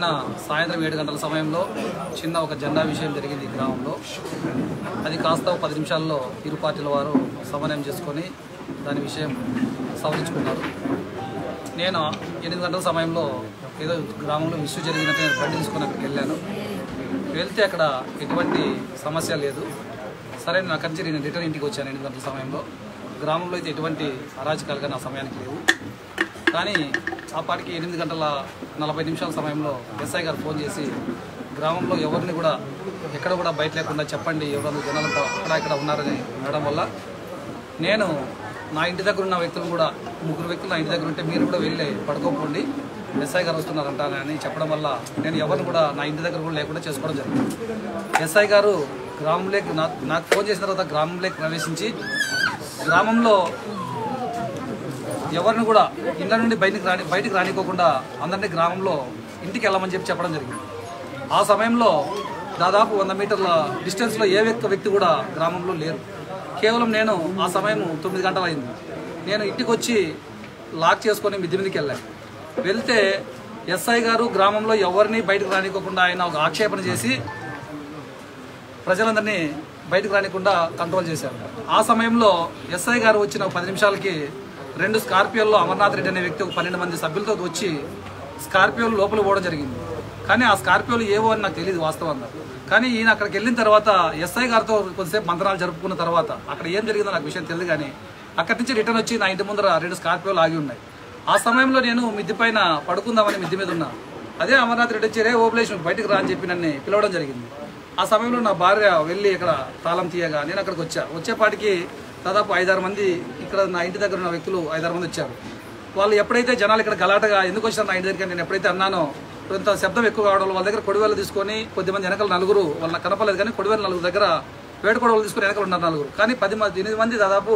నిన్న సాయంత్రం 7 గంటల సమయంలో చిన్న ఒక జెండా విషయం జరిగింది ఈ గ్రామంలో. అది కాస్త 10 నిమిషాల్లో ఇరు పార్టీల వారు సమన్వయం చేసుకొని దాని విషయం సవరించుకున్నారు. నేను 8 గంటల సమయంలో ఏదో గ్రామంలో ఇష్యూ జరిగినట్టు నేను బండి తీసుకొని అక్కడికి వెళ్ళాను. వెళ్తే అక్కడ ఎటువంటి సమస్య లేదు. సరే నేను అక్కడి నుంచి నేను రిటర్న్ ఇంటికి వచ్చాను 8 గంటల సమయంలో. గ్రామంలో అయితే ఎటువంటి అరాచకాలుగా నా సమయానికి లేవు. కానీ ఆ పాటికి 8 గంటల 40 నిమిషాల సమయంలో ఎస్ఐ గారు ఫోన్ చేసి గ్రామంలో ఎవరిని కూడా ఎక్కడ కూడా బయట లేకుండా చెప్పండి, ఎవరైనా జనాలు అక్కడ ఇక్కడ ఉన్నారని అనడం వల్ల నేను నా ఇంటి దగ్గర ఉన్న వ్యక్తులు కూడా 3 వ్యక్తులు నా ఇంటి దగ్గర ఉంటే మీరు కూడా వెళ్ళి పడుకోకండి, ఎస్ఐ గారు వస్తున్నారంట అని చెప్పడం వల్ల నేను ఎవరిని కూడా నా ఇంటి దగ్గర కూడా లేకుండా చేసుకోవడం జరిగింది. ఎస్ఐ గారు గ్రామంలోకి నాకు ఫోన్ చేసిన తర్వాత గ్రామంలోకి ప్రవేశించి గ్రామంలో ఎవరిని కూడా ఇంట్లో నుండి బయటికి రానికోకుండా అందరినీ గ్రామంలో ఇంటికి వెళ్ళమని చెప్పడం జరిగింది. ఆ సమయంలో దాదాపు 100 మీటర్ల డిస్టెన్స్లో ఏ వ్యక్తి కూడా గ్రామంలో లేరు. కేవలం నేను ఆ సమయం 9 గంటలు అయింది. నేను ఇంటికి వచ్చి లాక్ చేసుకొని మిద్ది మీదకి వెళ్ళాను. వెళ్తే ఎస్ఐ గారు గ్రామంలో ఎవరిని బయటకు రానికోకుండా ఆయన ఒక ఆక్షేపణ చేసి ప్రజలందరినీ బయటకు రానికుండా కంట్రోల్ చేశారు. ఆ సమయంలో ఎస్ఐ గారు వచ్చిన 10 నిమిషాలకి 2 స్కార్పియోల్లో అమర్నాథ్ రెడ్డి అనే వ్యక్తి ఒక 12 మంది సభ్యులతో వచ్చి స్కార్పియోలు లోపల పోవడం జరిగింది. కానీ ఆ స్కార్పియోలు ఏవో అని నాకు తెలియదు వాస్తవంగా. కానీ ఈయన అక్కడికి వెళ్ళిన తర్వాత ఎస్ఐ గారితో కొద్దిసేపు మంత్రాలు జరుపుకున్న తర్వాత అక్కడ ఏం జరిగిందో నాకు విషయం తెలియదు. కానీ అక్కడి నుంచి రిటర్న్ వచ్చి నా ఇంటి ముందర 2 స్కార్పియోలు ఆగి ఉన్నాయి. ఆ సమయంలో నేను మిద్ది పైన పడుకుందామని మిద్ది మీద ఉన్నా. అదే అమర్నాథ్ రెడ్డి వచ్చి రే ఓబ్లేష్ బయటకు రా అని చెప్పి నన్ను పిలవడం జరిగింది. ఆ సమయంలో నా భార్య వెళ్ళి ఇక్కడ తాళం తీయగా నేను అక్కడికి వచ్చేపాటికి దాదాపు 5-6 మంది ఇక్కడ నా ఇంటి దగ్గర ఉన్న వ్యక్తులు 5-6 మంది వచ్చారు. వాళ్ళు ఎప్పుడైతే జనాలు ఇక్కడ గలాటగా ఎందుకు వచ్చారు నా ఇంటి దగ్గర నేను ఎప్పుడైతే అన్నానో కొంత శబ్దం ఎక్కువ కావడం వాళ్ళ దగ్గర కొడివేళ్ళు తీసుకొని కొద్దిమంది వెనకాల 4 వాళ్ళ కనపలేదు. కానీ కొడివేళ్ళు 4 దగ్గర వేడి కొడవలు తీసుకుని వెనకాల ఉన్నారు 4. కానీ 8 మంది దాదాపు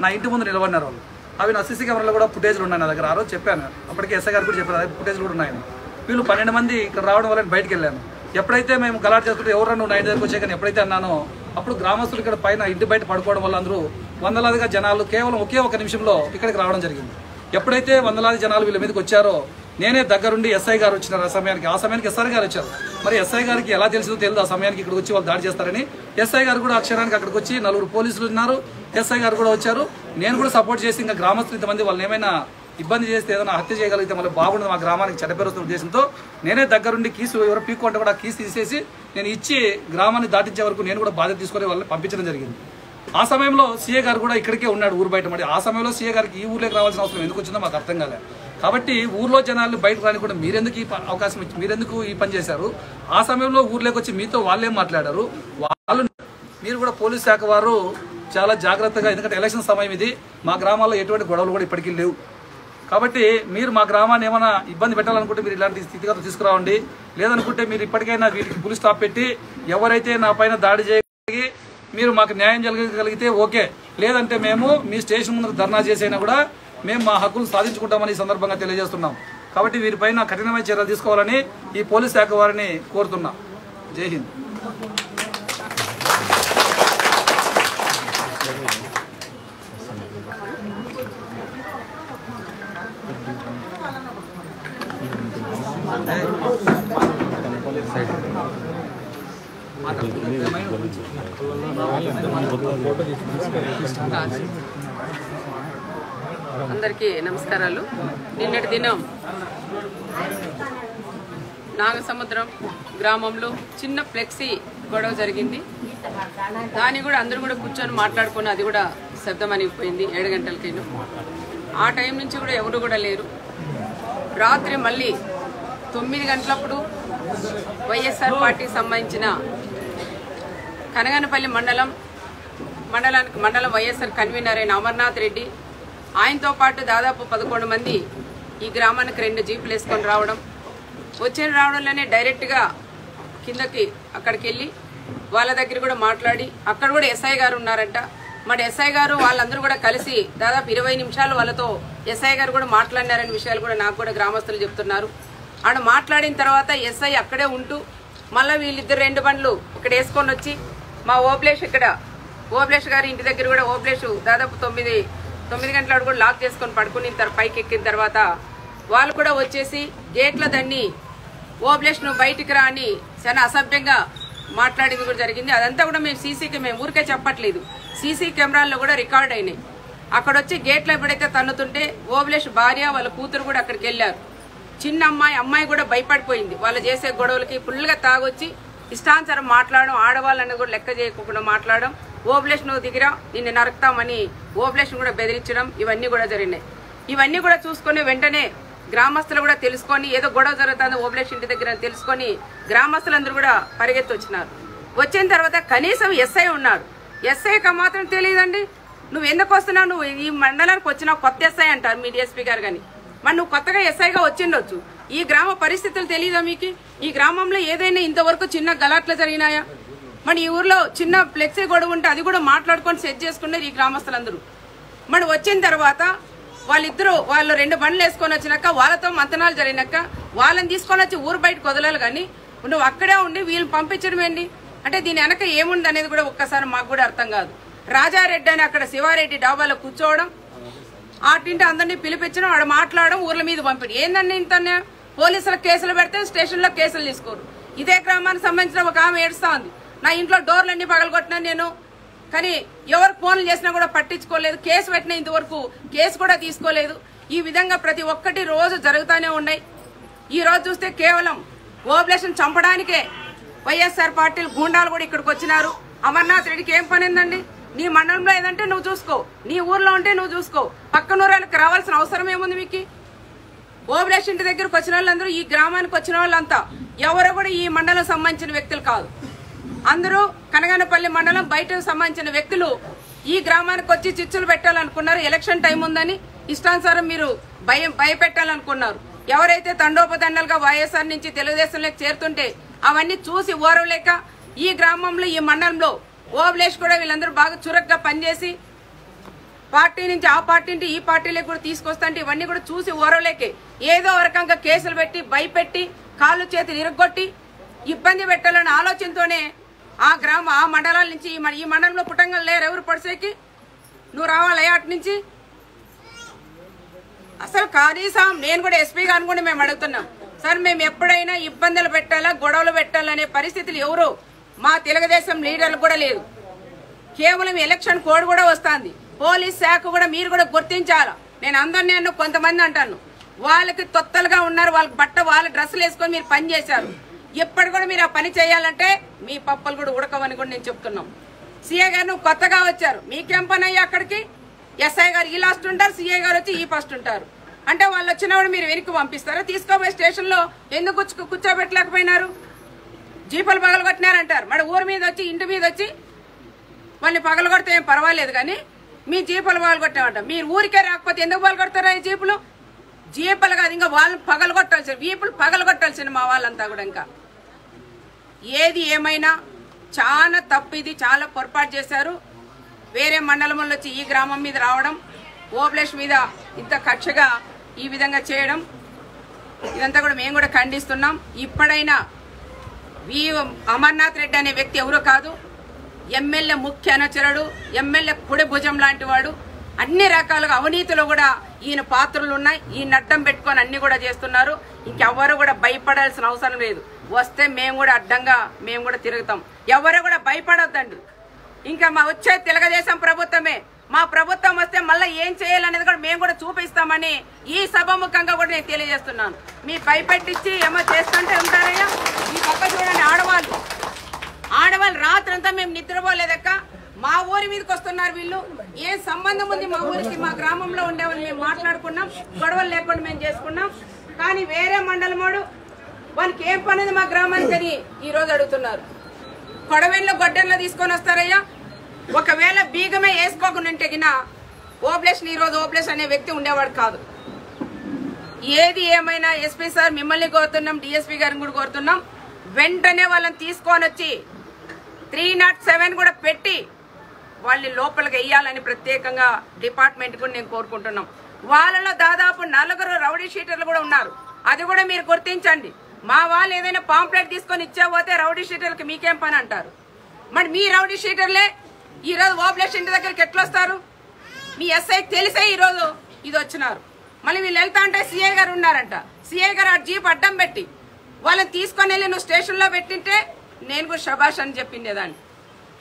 నా ఇంటి ముందు నిలబడినారు వాళ్ళు. అవి నా సీసీ కెమెరాలో కూడా ఫుటేజ్లు ఉన్నాయి నా దగ్గర. ఆ రోజు చెప్పాను, అప్పటికే ఎస్ఐ గారు కూడా చెప్పారు, ఫుటేజ్లు కూడా ఉన్నాయని. వీళ్ళు 12 మంది ఇక్కడ రావడం వల్ల బయటకు వెళ్ళాను. ఎప్పుడైతే మేము గలాట్ చేసుకుంటే ఎవరన్నా నువ్వు నా ఇంటి దగ్గరకు వచ్చే కానీ ఎప్పుడైతే అన్నానో అప్పుడు గ్రామస్తులు ఇక్కడ పైన ఇంటి బయట పడుకోవడం వల్ల అందరూ వందలాదిగా జనాలు కేవలం ఒకే 1 నిమిషంలో ఇక్కడికి రావడం జరిగింది. ఎప్పుడైతే వందలాది జనాలు వీళ్ళ మీదకి వచ్చారో నేనే దగ్గరుండి ఎస్ఐ గారు వచ్చినారు. ఆ సమయానికి ఎస్ఐ గారు వచ్చారు. మరి ఎస్ఐ గారికి ఎలా తెలిసిందో తెలియదు ఆ సమయానికి ఇక్కడికి వచ్చి వాళ్ళు దాడి చేస్తారని. ఎస్ఐ గారు కూడా అక్షరానికి అక్కడికి వచ్చి 4 పోలీసులు ఉన్నారు. ఎస్ఐ గారు కూడా వచ్చారు. నేను కూడా సపోర్ట్ చేసి ఇంకా గ్రామస్తులు ఇంతమంది వాళ్ళని ఏమైనా ఇబ్బంది చేస్తే ఏదైనా హత్య చేయగలిగితే మళ్ళీ బాగుండదు, మా గ్రామానికి చెడ్డపేరు వస్తున్న ఉద్దేశంతో నేనే దగ్గరుండి కీసు ఎవరు పీక్కుంటే కూడా కీసు తీసేసి నేను ఇచ్చి గ్రామాన్ని దాటించే వరకు నేను కూడా బాధ్యత తీసుకొని వాళ్ళని పంపించడం జరిగింది. ఆ సమయంలో సీఏ గారు కూడా ఇక్కడికే ఉన్నాడు ఊరు బయట. మరి ఆ సమయంలో సీఏ గారికి ఈ ఊర్లోకి రావాల్సిన అవసరం ఎందుకు వచ్చిందో మాకు అర్థం కాలేదు. కాబట్టి ఊర్లో జనాలు బయటకు రానికుండా మీరెందుకు ఈ అవకాశం ఇచ్చి మీరెందుకు ఈ పని చేశారు? ఆ సమయంలో ఊర్లోకి వచ్చి మీతో వాళ్ళేం మాట్లాడారు? మీరు కూడా పోలీస్ శాఖ వారు చాలా జాగ్రత్తగా, ఎందుకంటే ఎలక్షన్ సమయం ఇది, మా గ్రామాల్లో ఎటువంటి గొడవలు కూడా ఇప్పటికీ లేవు. కాబట్టి మీరు మా గ్రామాన్ని ఏమైనా ఇబ్బంది పెట్టాలనుకుంటే మీరు ఇలాంటి స్థితిగతులు తీసుకురావండి. లేదనుకుంటే మీరు ఇప్పటికైనా వీటికి పులి స్టాప్ పెట్టి ఎవరైతే నా పైన దాడి చేయగలిగి మీరు మాకు న్యాయం జరగగలిగితే ఓకే, లేదంటే మేము మీ స్టేషన్ ముందు ధర్నా చేసైనా కూడా మేము మా హక్కులు సాధించుకుంటామని ఈ సందర్భంగా తెలియజేస్తున్నాం. కాబట్టి వీరిపైన కఠినమైన చర్యలు తీసుకోవాలని ఈ పోలీస్ శాఖ వారిని కోరుతున్నాం. జై హింద్. అందరికీ నమస్కారాలు. నిన్నటి దినం నాగసముద్రం గ్రామంలో చిన్న ఫ్లెక్సీ గొడవ జరిగింది. దాన్ని కూడా అందరూ కూడా కూర్చొని మాట్లాడుకుని అది కూడా శబ్దం అనిగిపోయింది 7 గంటలకైనా. ఆ టైం నుంచి కూడా ఎవరు కూడా లేరు. రాత్రి మళ్ళీ 9 గంటలప్పుడు వైఎస్ఆర్ పార్టీకి సంబంధించిన కనగనపల్లి మండలం వైఎస్ఆర్ కన్వీనర్ అయిన అమర్నాథ్ రెడ్డి, ఆయనతో పాటు దాదాపు 11 మంది ఈ గ్రామానికి 2 జీపులు వేసుకొని రావడంలోనే డైరెక్ట్గా కిందకి అక్కడికి వెళ్ళి వాళ్ళ దగ్గర కూడా మాట్లాడి, అక్కడ కూడా ఎస్ఐ గారు ఉన్నారంట. మరి ఎస్ఐ గారు వాళ్ళందరూ కూడా కలిసి దాదాపు 20 నిమిషాలు వాళ్ళతో ఎస్ఐ గారు కూడా మాట్లాడినారనే విషయాలు కూడా నాకు కూడా గ్రామస్తులు చెప్తున్నారు. ఆడ మాట్లాడిన తర్వాత ఎస్ఐ అక్కడే ఉంటూ మళ్ళీ వీళ్ళిద్దరు 2 బండ్లు ఇక్కడ వేసుకొని వచ్చి మా ఓబ్లేష్ గారి ఇంటి దగ్గర కూడా ఓబ్లేష్ దాదాపు 9 గంటల కూడా లాక్ చేసుకొని పడుకుని పైకి ఎక్కిన తర్వాత వాళ్ళు కూడా వచ్చేసి గేట్ల దాన్ని ఓబ్లేష్ నువ్వు బయటికి రా అని చాలా అసభ్యంగా మాట్లాడింది కూడా జరిగింది. అదంతా కూడా మేము ఊరికే చెప్పట్లేదు, సీసీ కెమెరాల్లో కూడా రికార్డ్ అయినాయి. అక్కడ వచ్చి గేట్లో ఎప్పుడైతే తన్నుతుంటే ఓబ్లేష్ భార్య వాళ్ళ కూతురు కూడా అక్కడికి వెళ్ళారు. చిన్న అమ్మాయి కూడా భయపడిపోయింది. వాళ్ళు చేసే గొడవలకి ఫుల్గా తాగొచ్చి ఇష్టానుసారం మాట్లాడడం, ఆడవాళ్ళని కూడా లెక్క చేయకుండా మాట్లాడడం, ఓబ్లేష్ నువ్వు దిగిరా నిన్ను నరుకుతామని ఓబ్లేష్ కూడా బెదిరించడం, ఇవన్నీ కూడా జరిగినాయి. ఇవన్నీ కూడా చూసుకుని వెంటనే గ్రామస్తులు కూడా తెలుసుకొని ఏదో గొడవ జరుగుతుందో ఓబ్లేష్ ఇంటి దగ్గర తెలుసుకొని గ్రామస్తులందరూ కూడా పరిగెత్తి వచ్చినారు. వచ్చిన తర్వాత కనీసం ఎస్ఐ ఉన్నారు. ఎస్ఐకి మాత్రం తెలియదండి. నువ్వు ఎందుకు వస్తున్నావు, నువ్వు ఈ మండలానికి వచ్చినావు, కొత్త ఎస్ఐ అంటారు మీ డిఎస్పీ గారు. కానీ మరి నువ్వు కొత్తగా ఎస్ఐగా వచ్చిండొచ్చు. ఈ గ్రామ పరిస్థితులు తెలియదా మీకు? ఈ గ్రామంలో ఏదైనా ఇంతవరకు చిన్న గలాట్లు జరిగినాయా? మరి ఈ ఊర్లో చిన్న ఫ్లెక్సీ గొడవ ఉంటే అది కూడా మాట్లాడుకొని సెట్ చేసుకున్నారు ఈ గ్రామస్తులందరూ. మరి వచ్చిన తర్వాత వాళ్ళు 2 బండ్లు వేసుకొని వచ్చినాక వాళ్ళతో మంతనాలు జరిగినాక వాళ్ళని తీసుకొని వచ్చి ఊరు బయటకు వదలాలి. కానీ నువ్వు అక్కడే ఉండి వీళ్ళని పంపించడం ఏంటి అంటే దీని వెనక ఏముంది అనేది కూడా ఒక్కసారి మాకు కూడా అర్థం కాదు. రాజారెడ్డి అని అక్కడ శివారెడ్డి డాబాలో కూర్చోవడం, ఆటింటి అందరినీ పిలిపించడం, ఆడ మాట్లాడడం, ఊర్ల మీద పంపిణీ ఏందన్నీ ఇంత పోలీసులకు కేసులు పెడితే స్టేషన్లో కేసులు తీసుకోరు. ఇదే గ్రామానికి సంబంధించిన ఒక ఆమె ఏడుస్తా ఉంది, నా ఇంట్లో డోర్లన్నీ పగలగొట్టినా నేను, కానీ ఎవరు ఫోన్లు చేసినా కూడా పట్టించుకోలేదు, కేసు పెట్టినా ఇంతవరకు కేసు కూడా తీసుకోలేదు. ఈ విధంగా ప్రతి ఒక్కటి రోజు జరుగుతూనే ఉన్నాయి. ఈ రోజు చూస్తే కేవలం ఓబ్లేషన్ చంపడానికే వైఎస్ఆర్ పార్టీలు గూండాలు కూడా ఇక్కడికి వచ్చినారు. అమర్నాథ్ రెడ్డికి ఏం పని ఉందండి? నీ మండలంలో ఏదంటే నువ్వు చూసుకో, నీ ఊర్లో ఉంటే నువ్వు చూసుకో, పక్కన ఊరాలకు రావాల్సిన అవసరం ఏముంది మీకు? ఓబ్లేష్ ఇంటి దగ్గరకు వచ్చిన వాళ్ళందరూ, ఈ గ్రామానికి వచ్చిన వాళ్ళంతా ఎవరు కూడా ఈ మండలం సంబంధించిన వ్యక్తులు కాదు. అందరూ కనగానపల్లి మండలం బయటకు సంబంధించిన వ్యక్తులు ఈ గ్రామానికి వచ్చి చిచ్చులు పెట్టాలనుకున్నారు. ఎలక్షన్ టైం ఉందని ఇష్టానుసారం మీరు భయపెట్టాలనుకున్నారు. ఎవరైతే తండోపతండాలుగా వైఎస్ఆర్ నుంచి తెలుగుదేశంలోకి చేరుతుంటే అవన్నీ చూసి ఓరవలేక ఈ గ్రామంలో ఈ మండలంలో ఓబ్లేష్ కూడా వీళ్ళందరూ బాగా చురుగ్గా పనిచేసి పార్టీ నుంచి ఆ పార్టీ నుంచి ఈ పార్టీలకు కూడా తీసుకొస్తుంటే ఇవన్నీ కూడా చూసి ఓరవలేకే ఏదో రకంగా కేసులు పెట్టి భయపెట్టి కాళ్ళు చేతులు ఇరగొట్టి ఇబ్బంది పెట్టాలనే ఆలోచనతోనే ఆ మండలాల నుంచి ఈ మండలంలో పుట్టంగా లేరు ఎవరు పడిసేకి నువ్వు రావాలి అటు నుంచి. అసలు కనీసం నేను కూడా ఎస్పీ గారిని కూడా మేము అడుగుతున్నాం, సార్ మేము ఎప్పుడైనా ఇబ్బందులు పెట్టాలా గొడవలు పెట్టాలనే పరిస్థితులు ఎవరు మా తెలుగుదేశం లీడర్లు కూడా లేదు. కేవలం ఎలక్షన్ కోడ్ కూడా వస్తుంది. పోలీస్ శాఖ కూడా మీరు కూడా గుర్తించాలా. నేను అందరినీ కొంతమంది అంటాను వాళ్ళకి తొత్తలుగా ఉన్నారు, వాళ్ళ డ్రెస్సులు వేసుకొని మీరు పని చేశారు. ఎప్పుడు కూడా మీరు ఆ పని చేయాలంటే మీ పప్పలు కూడా ఉడకవని కూడా నేను చెప్తున్నాం. సీఏ గారు నువ్వు కొత్తగా వచ్చారు, మీకేం పని అయ్యా? అక్కడికి ఎస్ఐ గారు ఈ లాస్ట్ ఉంటారు, సీఏ గారు వచ్చి ఈ ఫస్ట్ ఉంటారు. అంటే వాళ్ళు వచ్చినప్పుడు మీరు వెనక్కి పంపిస్తారా? తీసుకోపోయి స్టేషన్లో ఎందుకు కూర్చోబెట్టలేకపోయినారు? జీపులు పగలగొట్టినారంటారు. మరి ఊరి మీద వచ్చి ఇంటి మీద వచ్చి వాళ్ళని పగలగొడితే ఏం పర్వాలేదు, కానీ మీ జీపులు పగలగొట్టామంట. మీరు ఊరికే రాకపోతే ఎందుకు పగలగొడతారా ఈ జీపులు? జీపులు కాదు, ఇంకా వాళ్ళని పగలగొట్టాల్సిన వీపులు పగలగొట్టాల్సిన మా వాళ్ళంతా కూడా. ఇంకా ఏది ఏమైనా చాలా తప్పు, ఇది చాలా పొరపాటు చేశారు. వేరే మండలంలో వచ్చి ఈ గ్రామం మీద రావడం, ఓబ్లేష్ మీద ఇంత కక్షగా ఈ విధంగా చేయడం, ఇదంతా కూడా మేము కూడా ఖండిస్తున్నాం. ఇప్పుడైనా అమర్నాథ్ రెడ్డి అనే వ్యక్తి ఎవరో కాదు, ఎమ్మెల్యే ముఖ్య అనుచరుడు, ఎమ్మెల్యే కుడి భుజం లాంటి వాడు. అన్ని రకాలుగా అవినీతిలో కూడా ఈయన పాత్రలు ఉన్నాయి. ఈయన అడ్డం పెట్టుకొని అన్ని కూడా చేస్తున్నారు. ఇంకెవరు కూడా భయపడాల్సిన అవసరం లేదు. వస్తే మేము కూడా అడ్డంగా మేము కూడా తిరుగుతాం. ఎవరు కూడా భయపడొద్దండి. ఇంకా మా వచ్చే తెలుగుదేశం ప్రభుత్వమే. మా ప్రభుత్వం వస్తే మళ్ళీ ఏం చేయాలనేది కూడా మేము కూడా చూపిస్తామని ఈ సభాముఖంగా కూడా నేను తెలియజేస్తున్నాను. మీ భయపెట్టించి ఏమో చేస్తుంటే ఉంటారయ్యా. ఈ పక్క చూడండి, ఆడవాళ్ళు రాత్రంతా మేము నిద్రపోలేదక్క. మా ఊరి మీదకి వస్తున్నారు వీళ్ళు. ఏ సంబంధం ఉంది మా ఊరికి? మా గ్రామంలో ఉండేవాళ్ళు మేము మాట్లాడుకున్నాం, గొడవలు లేకుండా మేము చేసుకున్నాం. కానీ వేరే మండలమోడు వాళ్ళకి ఏం పనిది మా గ్రామానికి అని ఈ రోజు అడుగుతున్నారు. కొడవెన్లో గొడ్డెన్లో తీసుకొని వస్తారయ్యా. ఒకవేళ బీగమే వేసుకోకుండా ఉంటే గిన ఓబ్లేష్ ఈ రోజు ఓబ్లేష్ అనే వ్యక్తి ఉండేవాడు కాదు. ఏది ఏమైనా ఎస్పీ సార్ మిమ్మల్ని కోరుతున్నాం, డిఎస్పీ గారిని కూడా కోరుతున్నాం, వెంటనే వాళ్ళని తీసుకొని వచ్చి 307 కూడా పెట్టి వాళ్ళని లోపలికి వెయ్యాలని ప్రత్యేకంగా డిపార్ట్మెంట్ కూడా నేను కోరుకుంటున్నాం. వాళ్ళలో దాదాపు 4 రౌడీ షీటర్లు కూడా ఉన్నారు. అది కూడా మీరు గుర్తించండి. మా వాళ్ళు ఏదైనా పాంప్లెట్ తీసుకొని ఇచ్చాపోతే రౌడీ షీటర్లకి మీకేం పని అంటారు. మరి మీ రౌడీ షీటర్లే ఈరోజు ఓబ్లేష్ ఇంటి దగ్గరికి ఎట్లా వస్తారు? మీ ఎస్ఐకి తెలిసే ఈరోజు ఇది వచ్చినారు. మళ్ళీ వీళ్ళు వెళ్తా అంటే సీఐ గారు ఉన్నారంట. సీఐ గారు ఆ జీప్ అడ్డం పెట్టి వాళ్ళని తీసుకొని వెళ్ళి నువ్వు స్టేషన్లో పెట్టింటే నేను కూడా శబాష్ అని చెప్పిండేదాన్ని.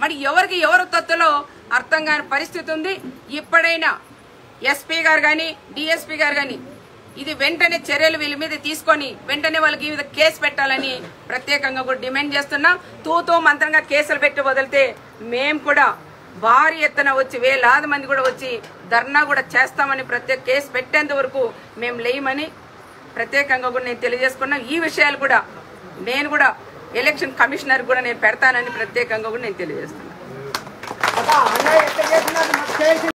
మరి ఎవరికి ఎవరు తత్తులో అర్థం కాని పరిస్థితి ఉంది. ఇప్పుడైనా ఎస్పీ గారు కానీ డిఎస్పీ గారు కానీ ఇది వెంటనే చర్యలు వీళ్ళ మీద తీసుకొని వెంటనే వాళ్ళకి మీద కేసు పెట్టాలని ప్రత్యేకంగా కూడా డిమాండ్ చేస్తున్నాం. తూతూ మంత్రంగా కేసులు పెట్టి వదిలితే మేము కూడా భారీ ఎత్తున వచ్చి వేలాది మంది కూడా వచ్చి ధర్నా కూడా చేస్తామని ప్రత్యేక కేసు పెట్టేంత వరకు మేము లేమని ప్రత్యేకంగా కూడా నేను తెలియజేసుకున్నాం. ఈ విషయాలు కూడా నేను కూడా ఎలక్షన్ కమిషనర్ కూడా నేను పెడతానని ప్రత్యేకంగా కూడా నేను తెలియజేస్తున్నాను.